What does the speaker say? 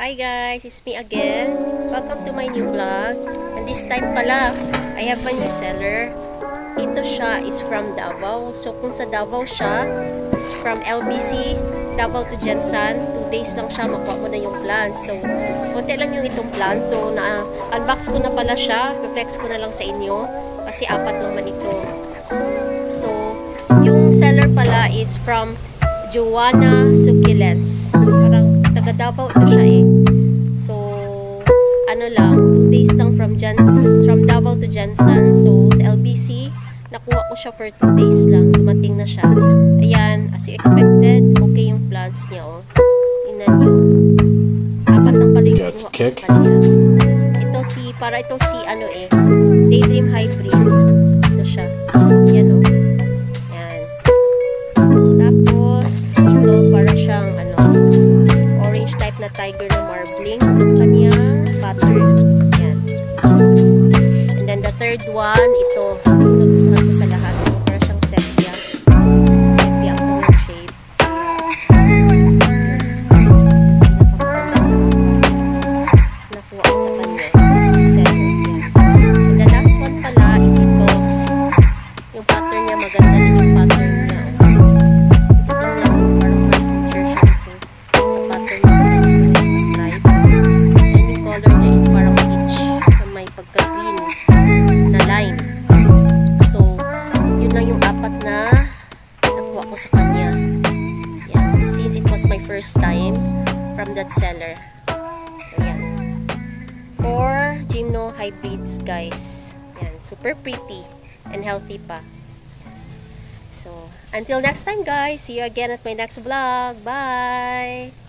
Hi guys, it's me again. Welcome to my new vlog. And this time pala, I have a new seller. Ito siya is from Davao. So kung sa Davao siya, is from LBC, Davao to Jensan. 2 days lang siya, makuha mo na yung plants. So, konti lang yung itong plants. So, na-unbox ko na pala siya. Reflex ko na lang sa inyo. Kasi 4 naman ito. So, yung seller pala is from Joanna Succulents. Parang taga Davao ito siya eh. So, ano lang, 2 days lang from Davao to Jensan. So, sa LBC, nakuha ko siya for 2 days lang. Dumating na siya. Ayan, as you expected, okay yung plants niya oh. Tingnan nyo. 4 lang pala yung kinuha ko sa kanya. Ito si ano eh, Daydream Hybrid. Ito siya. Yan oh. Yan. Tapos, ito para siyang ano, orange type na tiger na marbling. Ang kanyang pattern. Yan. And then the third one, ito nagustuhan ko sa lahat. Para siyang sepia. Sepia ang kanyang shape. Pinapakaganda sa akin. Nakuha ko sa kanya. And the last one pala is ito. Yung pattern niya, maganda din yung pattern niya. Ito tingnan mo, parang may feature siya ito. Sa pattern niya, maganda yung stripes. And yung color niya is parang peach na may pagka-green na line. So, yun lang yung 4 na nakuha ko sa kanya. Yan. Since it was my first time from that seller. So, yan. 4 Gymno hybrids, guys. Yan. Super pretty and healthy pa. So, until next time, guys. See you again at my next vlog. Bye!